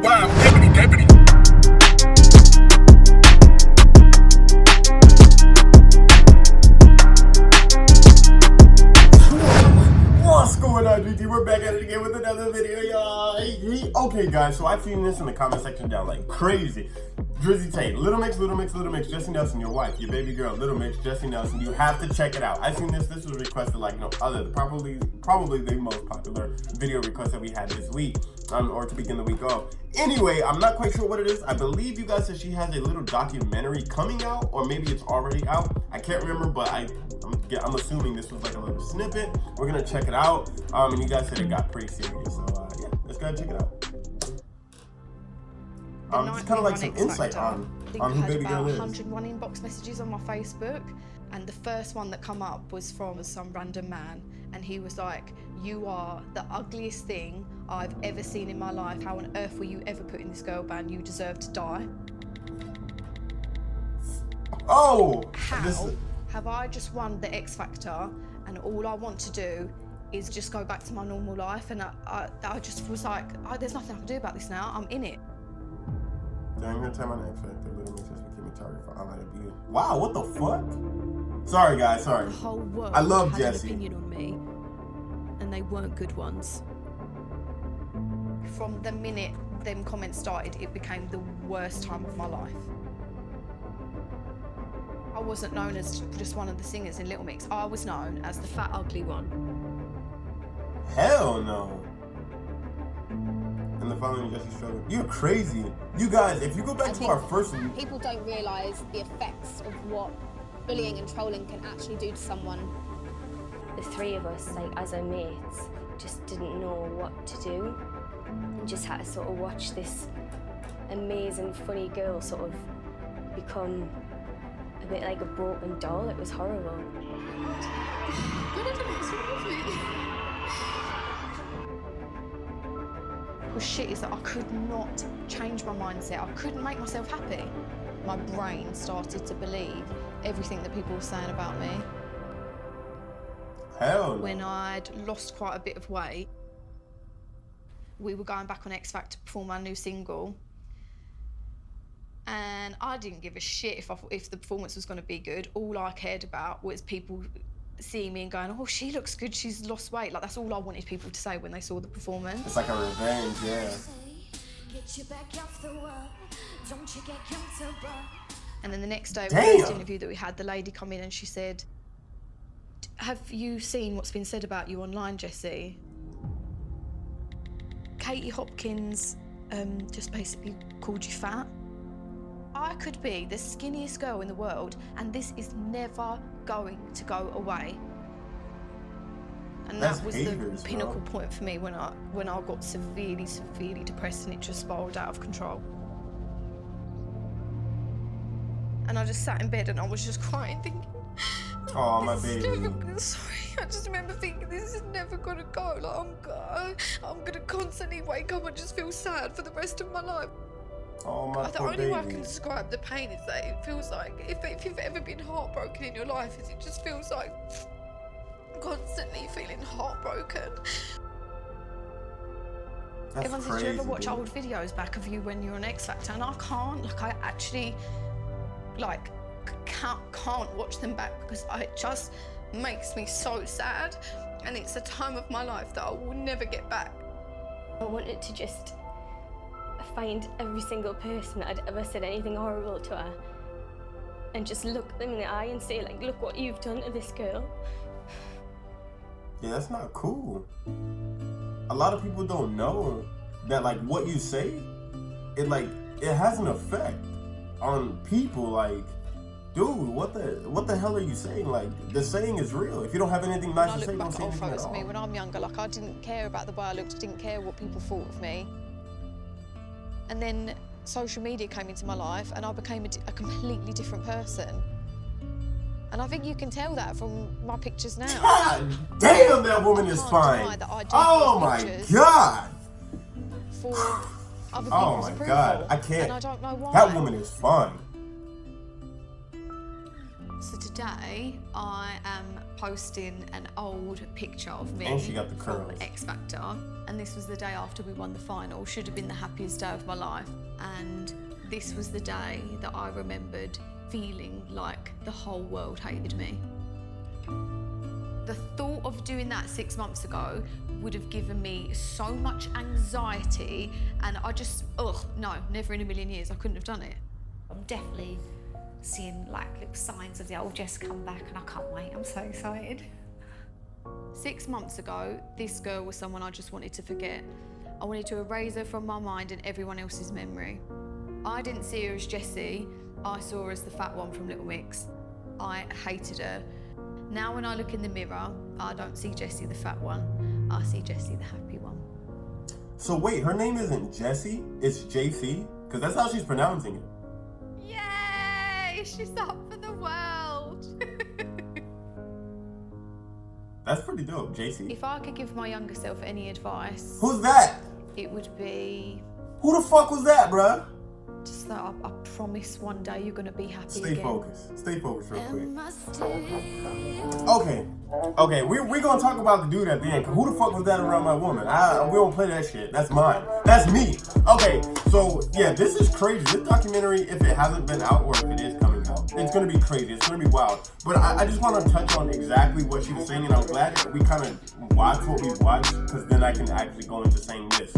Wow, deputy. What's going on, DreamTeam? We're back at it again with another video, y'all. Okay, guys, so I've seen this in the comment section down like crazy. DrizzyTayy, Little Mix, Jesy Nelson, your wife, your baby girl, Little Mix, Jesy Nelson. You have to check it out. I've seen this. This was requested like no other. Probably the most popular video request that we had this week, or to begin the week off. Anyway, I'm not quite sure what it is. I believe you guys said she has a little documentary coming out, or maybe it's already out. I can't remember, but I'm assuming this was like a little snippet. We're gonna check it out. And you guys said it got pretty serious, so yeah, let's go ahead and check it out. Just kind of like some insight on who baby girl is. 101 inbox messages on my Facebook, and the first one that come up was from some random man, and he was like, "You are the ugliest thing I've ever seen in my life. How on earth were you ever put in this girl band? You deserve to die." Oh! How have I just won the X Factor, and all I want to do is just go back to my normal life? And I just was like, there's nothing I can do about this now. I'm in it. During her time on X Factor, Little Mix just became a target for online abuse. Wow, what the fuck? Sorry, guys, sorry. The whole world I love had Jesy. an opinion on me, and they weren't good ones. From the minute them comments started, it became the worst time of my life. I wasn't known as just one of the singers in Little Mix. I was known as the fat, ugly one. Hell no. And the following Jesy struggle. You're crazy. You guys, if you go back to our first week. People don't realise the effects of what bullying and trolling can actually do to someone. The three of us, like as our mates, just didn't know what to do, and just had to sort of watch this amazing, funny girl sort of become a bit like a broken doll. It was horrible. The shit is that I could not change my mindset. I couldn't make myself happy. My brain started to believe everything that people were saying about me. Hell no. When I'd lost quite a bit of weight, we were going back on X Factor to perform our new single. And I didn't give a shit if the performance was going to be good. All I cared about was people seeing me and going, "Oh, she looks good, she's lost weight." Like, that's all I wanted people to say when they saw the performance. It's like a revenge, yeah. And then the next day, Damn. the first interview that we had, the lady come in and she said, "Have you seen what's been said about you online, Jesy? Katie Hopkins just basically called you fat." I could be the skinniest girl in the world, and this is never going to go away. And that was the pinnacle point for me when I got severely depressed, and it just spiraled out of control. And I just sat in bed and I was just crying, thinking, "Oh, my baby." Sorry, I just remember thinking, this is never gonna go. Like, I'm gonna constantly wake up and just feel sad for the rest of my life. Oh, my The poor only way I baby. can describe the pain is that it feels like, if you've ever been heartbroken in your life, is it just feels like constantly feeling heartbroken. That's Everyone says, "Do you ever watch old videos back of you when you're on X Factor?" And I can't. Like, I actually, like, can't watch them back because it just makes me so sad, and it's a time of my life that I will never get back. I wanted to just find every single person that had ever said anything horrible to her and just look them in the eye and say, like, "Look what you've done to this girl." Yeah, that's not cool. A lot of people don't know that, like, what you say, it has an effect on people. Like, dude, what the hell are you saying? Like, the saying is real. If you don't have anything nice to say, don't say anything at all. Me when I'm younger, like, I didn't care about the way I looked, didn't care what people thought of me. And then social media came into my life, and I became a completely different person. And I think you can tell that from my pictures now. God damn, that woman is fine. Oh my God. For other Oh people's my approval. God, I can't. And I don't know why. That woman is fine. So today I am posting an old picture of me And she got the from curls. X Factor, and this was the day after we won the final. Should have been the happiest day of my life, and this was the day that I remembered feeling like the whole world hated me. The thought of doing that 6 months ago would have given me so much anxiety, and I just, no, never in a million years I couldn't have done it. I'm definitely seeing like little signs of the old Jess come back, and I can't wait. I'm so excited. 6 months ago, this girl was someone I just wanted to forget. I wanted to erase her from my mind and everyone else's memory. I didn't see her as Jesy, I saw her as the fat one from Little Mix. I hated her. Now when I look in the mirror, I don't see Jesy the fat one, I see Jesy the happy one. So wait, her name isn't Jesy, it's JC? Because that's how she's pronouncing it. Yay! She's up for the world! That's pretty dope, JC. If I could give my younger self any advice, Who's that? it would be Who the fuck was that, bruh? just that I promise one day you're gonna be happy Stay again. focused. Stay focused real quick. Am I still- Okay, we're gonna talk about the dude at the end, cause who the fuck was that around my woman? We don't play that shit, that's mine. That's me. Okay, so yeah, this is crazy. This documentary, if it hasn't been out or if it is coming out, it's gonna be crazy, it's gonna be wild. But I just wanna touch on exactly what she was saying, and I'm glad that we kind of watched what we watched, cause then I can actually go into saying this.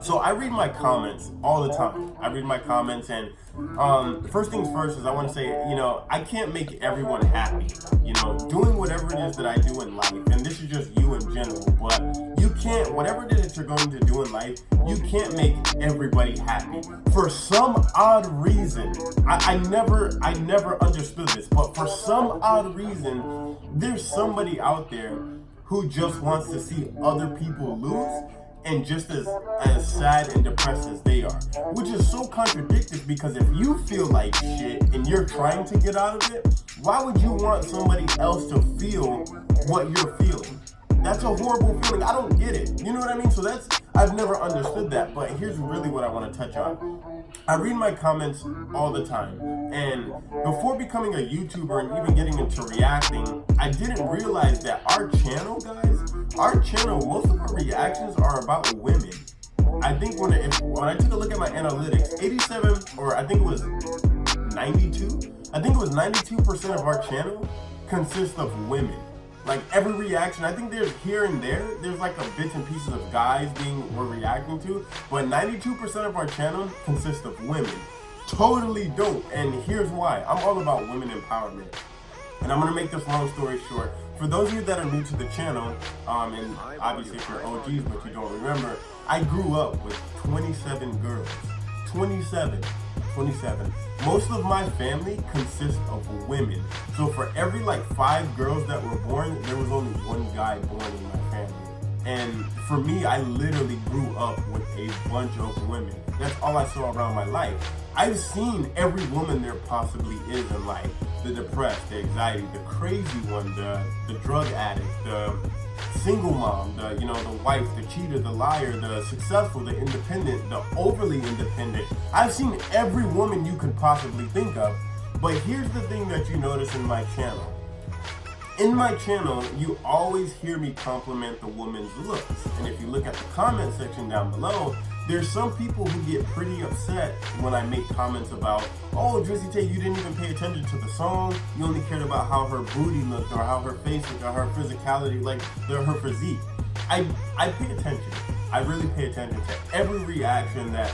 So I read my comments all the time. I read my comments, and first things first is I want to say, you know, I can't make everyone happy. You know, doing whatever it is that I do in life, and this is just you in general, but you can't, whatever it is that you're going to do in life, you can't make everybody happy. For some odd reason, I never understood this, but for some odd reason, there's somebody out there who just wants to see other people lose and just as sad and depressed as they are. Which is so contradictory, because if you feel like shit and you're trying to get out of it, why would you want somebody else to feel what you're feeling? That's a horrible feeling. I don't get it. You know what I mean? So I've never understood that, but here's really what I want to touch on. I read my comments all the time, and before becoming a YouTuber and even getting into reacting, I didn't realize that our channel, guys, most of our reactions are about women. I think when I took a look at my analytics, 87, or I think it was 92, I think it was 92% of our channel consists of women. Like every reaction, I think there's here and there's like a bits and pieces of guys we're reacting to, but 92% of our channel consists of women. Totally dope, and here's why. I'm all about women empowerment. And I'm gonna make this long story short. For those of you that are new to the channel, and obviously if you're OGs but you don't remember, I grew up with 27 girls. 27. Most of my family consists of women. So for every like 5 girls that were born, there was only 1 guy born in my family. And for me, I literally grew up with a bunch of women. That's all I saw around my life. I've seen every woman there possibly is in life. The depressed, the anxiety, the crazy one, the drug addict, the single mom, the wife, the cheater, the liar, the successful, the independent, the overly independent. I've seen every woman you could possibly think of. But here's the thing that you notice in my channel. In my channel, you always hear me compliment the woman's looks. And if you look at the comment section down below, there's some people who get pretty upset when I make comments about, oh, DrizzyTayy, you didn't even pay attention to the song. You only cared about how her booty looked or how her face looked or her physicality, like her physique. I pay attention. I really pay attention to every reaction that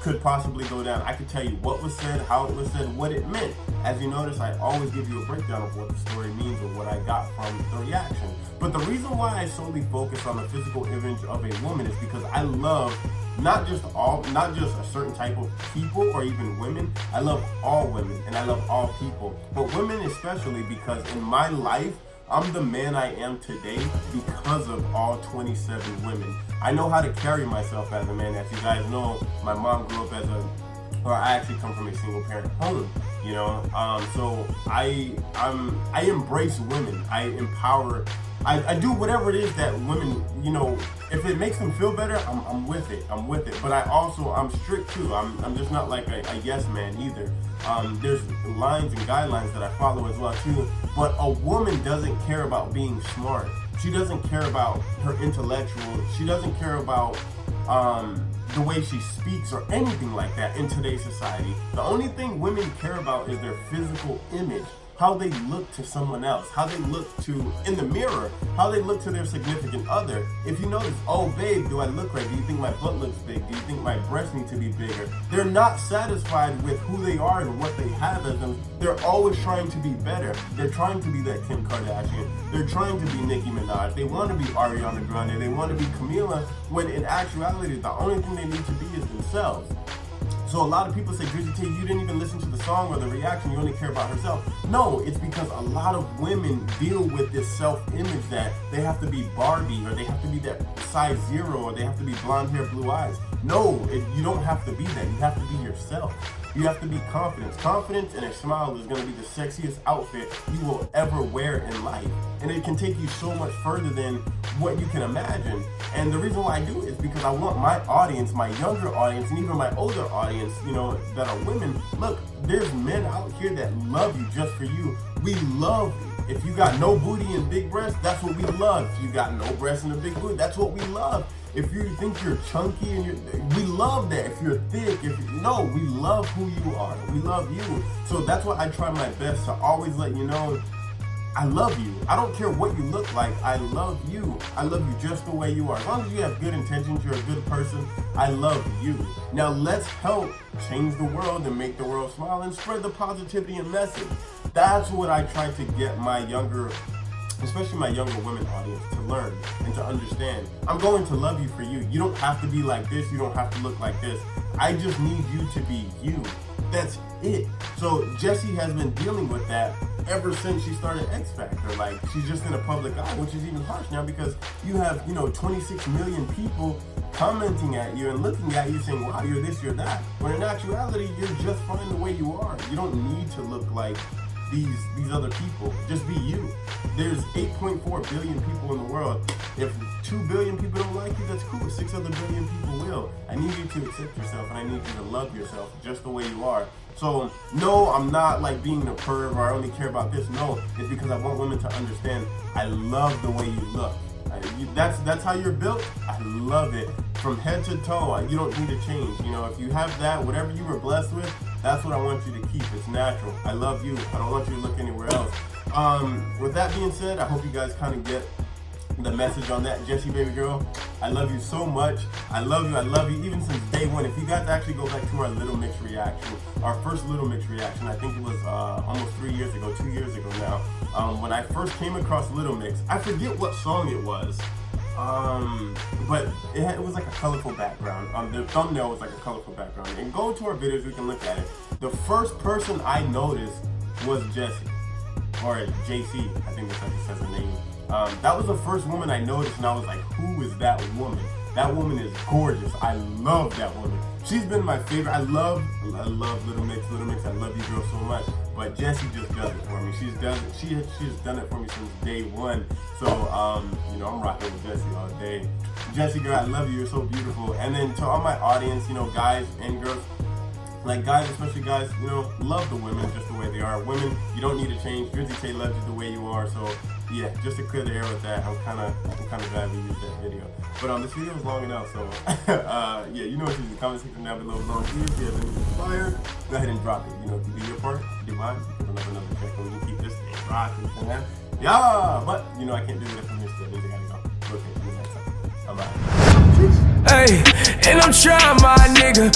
could possibly go down. I could tell you what was said, how it was said, what it meant. As you notice, I always give you a breakdown of what the story means or what I got from the reaction. But the reason why I solely focus on the physical image of a woman is because I love not just a certain type of people or even women. I love all women and I love all people, but women especially, because in my life, I'm the man I am today because of all 27 women. I know how to carry myself as a man. As you guys know, my mom grew up I actually come from a single parent home, so I embrace women. I empower I do whatever it is that women, you know, if it makes them feel better, I'm with it. I'm with it. But I'm strict too. I'm just not like a yes man either. There's lines and guidelines that I follow as well too. But a woman doesn't care about being smart. She doesn't care about her intellectual. She doesn't care about the way she speaks or anything like that in today's society. The only thing women care about is their physical image. How they look to someone else, how they look to, in the mirror, how they look to their significant other. If you notice, oh babe, do I look right? Do you think my butt looks big? Do you think my breasts need to be bigger? They're not satisfied with who they are and what they have as them. They're always trying to be better. They're trying to be that Kim Kardashian. They're trying to be Nicki Minaj. They want to be Ariana Grande. They want to be Camila, when in actuality, the only thing they need to be is themselves. So a lot of people say, DrizzyTayy, you didn't even listen to the song or the reaction, you only care about herself. No, it's because a lot of women deal with this self-image that they have to be Barbie, or they have to be that size 0, or they have to be blonde hair, blue eyes. No, you don't have to be that. You have to be yourself. You have to be confident. Confidence and a smile is going to be the sexiest outfit you will ever wear in life. And it can take you so much further than what you can imagine. And the reason why I do it is because I want my audience, my younger audience, and even my older audience, you know, that are women. Look, there's men out here that love you just for you. We love you. If you got no booty and big breasts, that's what we love. If you got no breasts and a big booty, that's what we love. If you think you're chunky and we love that. If you're thick, no, we love who you are. We love you. So that's why I try my best to always let you know, I love you. I don't care what you look like. I love you. I love you just the way you are. As long as you have good intentions, you're a good person, I love you. Now let's help change the world and make the world smile and spread the positivity and message. That's what I try to get my younger, especially my younger women audience, to learn and to understand. I'm going to love you for you. You don't have to be like this. You don't have to look like this. I just need you to be you. That's it. So Jesy has been dealing with that ever since she started X Factor. Like, she's just in a public eye, which is even harsh now because you have, 26 million people commenting at you and looking at you saying, wow, you're this, you're that. When in actuality, you're just fine the way you are. You don't need to look like these other people. Just be you. There's 8.4 billion people in the world. If 2 billion people don't like you, that's cool. 6 other billion people will. I need you to accept yourself, and I need you to love yourself just the way you are. So no, I'm not like being a perv, or I only care about this. No, it's because I want women to understand I love the way you look. That's how you're built. I love it from head to toe. You don't need to change. If you have that, whatever you were blessed with, that's what I want you to keep. It's natural. I love you. I don't want you to look anywhere else. With that being said, I hope you guys kind of get the message on that. Jesy, baby girl, I love you so much. I love you even since day one. If you guys actually go back to our Little Mix reaction, our first Little Mix reaction, I think it was almost 3 years ago, 2 years ago now, when I first came across Little Mix. I forget what song it was, but it was like a colorful background. The thumbnail was like a colorful background. And go to our videos, we can look at it. The first person I noticed was Jesy, or JC, I think that's how she says her name. That was the first woman I noticed, and I was like, who is that woman? That woman is gorgeous. I love that woman. She's been my favorite. I love Little Mix. Little Mix, I love you girl so much. But Jesy just does it for me. She has done it for me since day one. So, I'm rocking with Jesy all day. Jesy girl, I love you. You're so beautiful. And then to all my audience, guys and girls, like guys, especially guys, love the women just the way they are. Women, you don't need to change. DrizzyTayy loves you the way you are. So yeah, just to clear the air with that, I'm kind of glad we used that video. But this video is long enough, so yeah, what to do in the comment section down below. If you have anything inspired, go ahead and drop it. If you do your part, you do mine, you can put another check on me. Keep this thing rocking, man. Yeah, but I can't do that from here still. I gotta go. Okay, see you next time. Bye bye. Hey, and I'm trying, my nigga.